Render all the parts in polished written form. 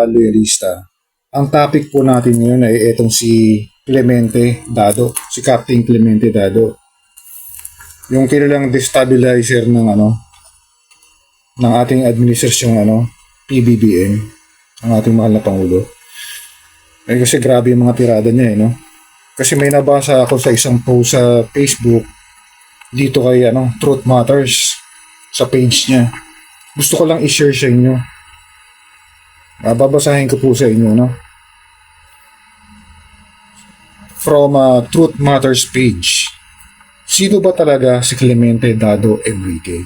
loyalista. Ang topic po natin ngayon ay itong si Clemente Dado, si Captain Clemente Dado. Yung kilalang destabilizer ng ng ating administrasyong PBBM, ang ating mahal na Pangulo. Eh, kasi grabe yung mga tirada niya Kasi may nabasa ako sa isang post sa Facebook dito kay Truth Matters sa page niya. Gusto ko lang i-share sa inyo. Babasahin ko po sa inyo from Truth Matters page. Sino ba talaga si Clemente Dado Enrique?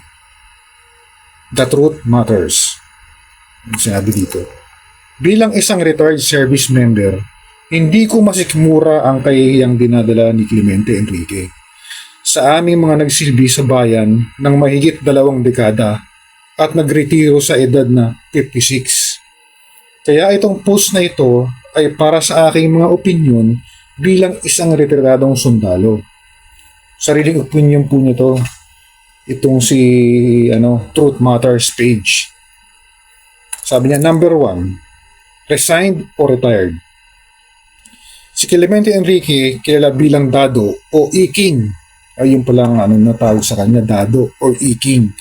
The Truth Matters. Ang sinabi dito. Bilang isang retired service member, hindi ko masikmura ang kahihiyang dinadala ni Clemente Enrique sa aming mga nagsilbi sa bayan ng mahigit 2 dekada at nagretiro sa edad na 56. Kaya itong post na ito ay para sa aking mga opinyon bilang isang retiradong sundalo. Sariling opinyon po nito itong si Truth Matters page. Sabi niya, number 1, resigned or retired. Si Clemente Enrique, kilala bilang Dado o E-King, ay yung palang natawag sa kanya, Dado or E-King,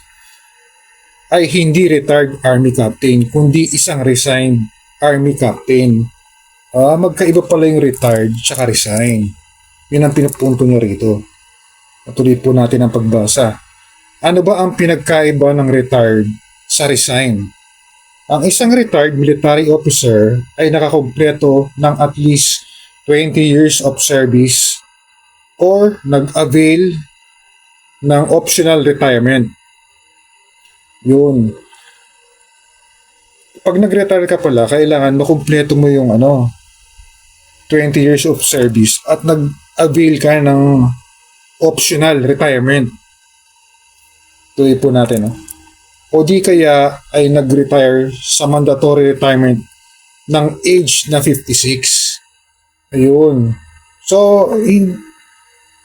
ay hindi retired army captain, kundi isang resigned army captain. Magkaiba pala yung retired tsaka resign. Yun ang pinupunto niya rito. Patuloy po natin ang pagbasa. Ano ba ang pinagkaiba ng retired sa resign? Ang isang retired military officer ay nakakumpleto ng at least 20 years of service or nag-avail ng optional retirement. Yun. Pag nag-retire ka pala, kailangan makumpleto mo yung 20 years of service at nag-avail ka ng optional retirement. Tuloy po natin. O di kaya ay nag-retire sa mandatory retirement ng age na 56. Ayun. So,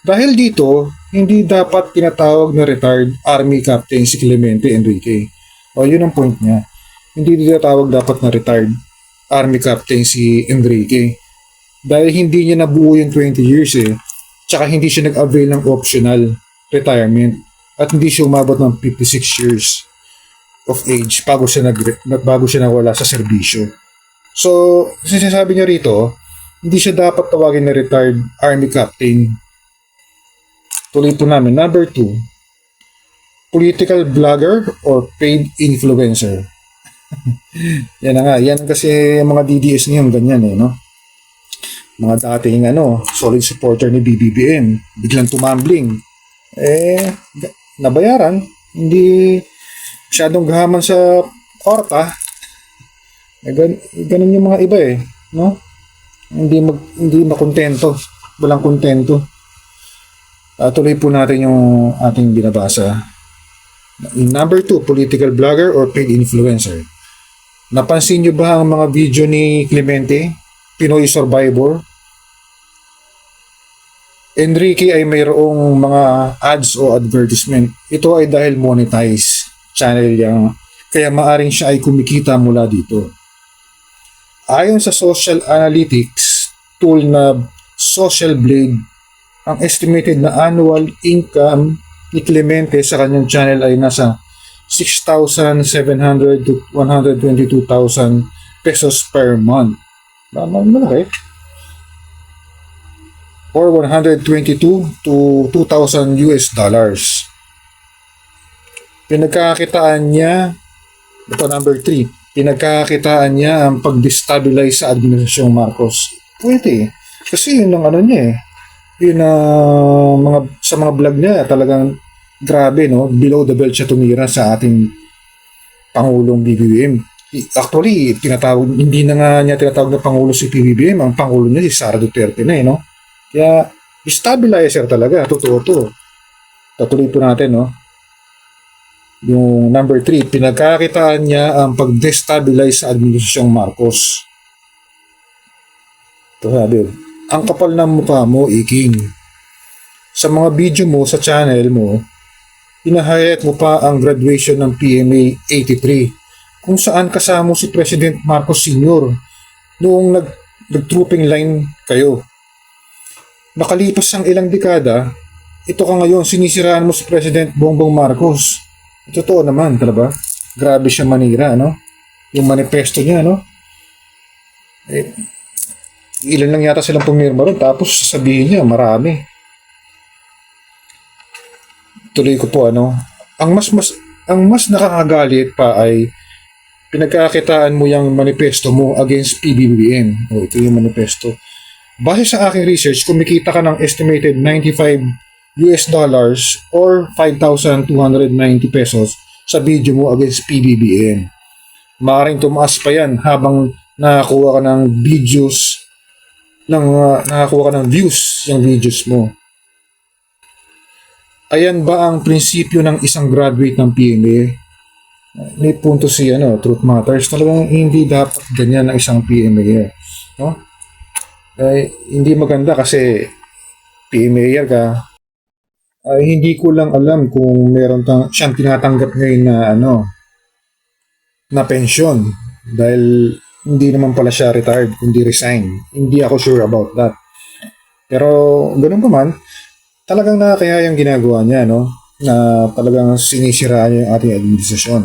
dahil dito, hindi dapat tinatawag na retired army captain si Clemente Enrique. Yun ang point niya. Hindi tinatawag dapat na retired army captain si Enrique. Dahil hindi niya nabuo yung 20 years Tsaka hindi siya nag-avail ng optional retirement. At hindi siya umabot ng 56 years of age bago siya nawala sa serbisyo. So, sinasabi niya rito, hindi siya dapat tawagin na retired army captain. Tuloy po namin. Number 2, political blogger or paid influencer. Yan na nga. Yan kasi mga DDS niyon ganyan Mga dating solid supporter ni BBBM. Biglang tumambling. Nabayaran. Hindi masyadong gahaman sa korta. Ganun yung mga iba Hindi makontento. Walang kontento. Tuloy po natin yung ating binabasa. Number 2, political blogger or paid influencer. Napansin nyo ba ang mga video ni Clemente, Pinoy Survivor? Enrique ay mayroong mga ads o advertisement. Ito ay dahil monetize channel niya, kaya maaring siya ay kumikita mula dito. Ayon sa social analytics tool na Social Blade, ang estimated na annual income ni Clemente sa kanyang channel ay nasa 6,700 to 122,000 pesos per month. Malaki. Or 122 to 2,000 US dollars. Pinagkakakitaan niya, ito number 3, pinagkakakitaan niya ang pag-destabilize sa administrasyong Marcos. Pwede. Kasi yun ang niya Yun sa mga vlog niya talagang grabe below the belt siya tumira sa ating Pangulong BBM. Actually, hindi na nga niya tinatawag na Pangulo si PBBM, ang Pangulo niya si Sara Duterte na Kaya, stabilizer talaga. Totoo to. Tatuloy po natin, Yung number 3, pinagkakitaan niya ang pag-destabilize sa administrasyong Marcos. Ito sabi, ang kapal ng mukha mo, Iking. Sa mga video mo sa channel mo, hinahayat mo pa ang graduation ng PMA 83 kung saan kasama si President Marcos Sr. noong nag-trooping line kayo. Nakalipas ang ilang dekada, ito ka ngayon, sinisiraan mo si President Bongbong Marcos. Totoo naman, talaga. Grabe siya manira, no? Yung manifesto niya, no? Eh, ilan lang yata silang pumirma ron, tapos sasabihin niya, marami. Tuloy ko po, ano? Ang mas nakakagalit pa ay pinagkakitaan mo yung manifesto mo against PBBM. O, ito yung manifesto. Base sa aking research, kumikita ka ng estimated $95 or 5,290 pesos sa video mo against PBBM. Maaaring tumaas pa yan habang nakakuha ka ng videos, nakakuha ka ng views yung videos mo. Ayan ba ang prinsipyo ng isang graduate ng PMA? May punto si Truth Matters. Talagang hindi dapat ganyan ang isang PMA. No? Hindi maganda kasi PMA ka. Hindi ko lang alam kung meron siyang tinatanggap ngayon na pensyon dahil hindi naman pala siya retired, hindi resign. Hindi ako sure about that. Pero ganun pa man, talagang nakakaya yung ginagawa niya, no? Na talagang sinisiraan niya yung ating administrasyon.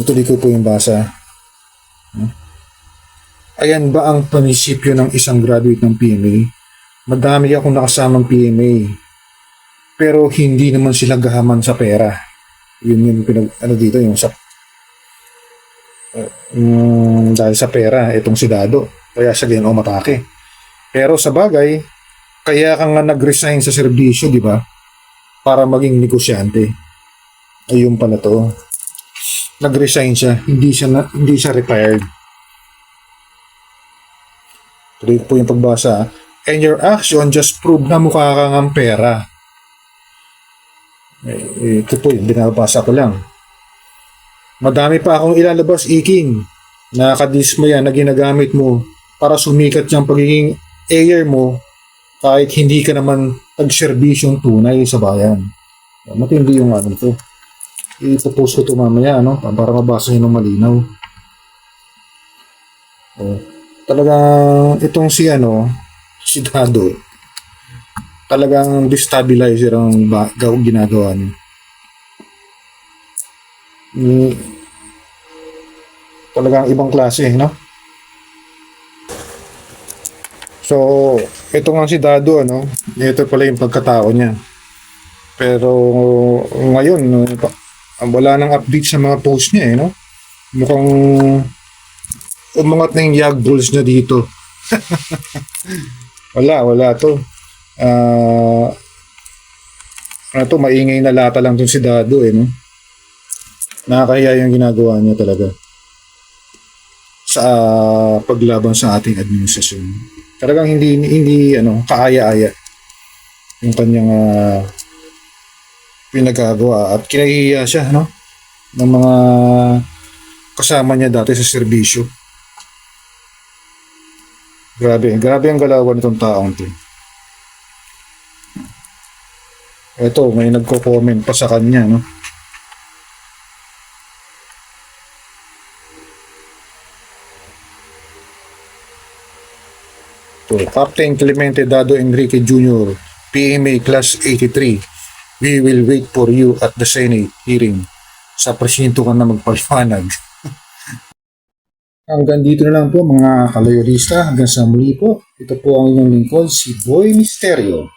Natuloy ko po yung basa. Ayan ba ang prinsipyo ng isang graduate ng PMA? Madami akong nakasamang PMA. Pero hindi naman sila gahaman sa pera. Yun yung dito, yung sa dahil sa pera, itong si Dado. Kaya siya ganyan umatake. Pero sa bagay, kaya ka nga nag-resign sa serbisyo, di ba? Para maging negosyante. Ayun pala to. Nag-resign siya, hindi siya retired. Tuloy po yung pagbasa. And your action just prove na mukha kang ang pera. Ito po yung binabasa ko lang. Madami pa akong ilalabas, Iking. Nakakadismaya na ginagamit mo para sumikat yung pagiging heir mo kahit hindi ka naman tag-serbisyong tunay sa bayan. Matindi yung to. Ipopost ko ito mamaya, para mabasa nyo ng malinaw. Talagang itong si Dado, talagang destabilizer ang ginagawa niya. Talagang ibang klase, no? So, ito nga si Dado, ito pala yung pagkatao niya. Pero ngayon, wala nang update sa mga post niya, no? Mukhang umangat na yung yag balls niya dito. wala to. Maingay na lata lang tong si Dado, no? Nakakahiya yung ginagawa niya talaga sa paglaban sa ating administrasyon. Talagang hindi kaaya-aya yung kanyang pinagagawa at kinahihiya siya ng mga kasama niya dati sa serbisyo. Grabe ang galawan nitong taong to. Ito, may nagko-comment pa sa kanya, Captain Clemente Dado Enrique Jr., PMA Class 83. We will wait for you at the Senate hearing. Sa presinto ka na magpaliwanag. Hanggang dito na lang po mga kaloyorista. Hanggang sa muli po. Ito po ang inyong lingkod, si Boy Misterio.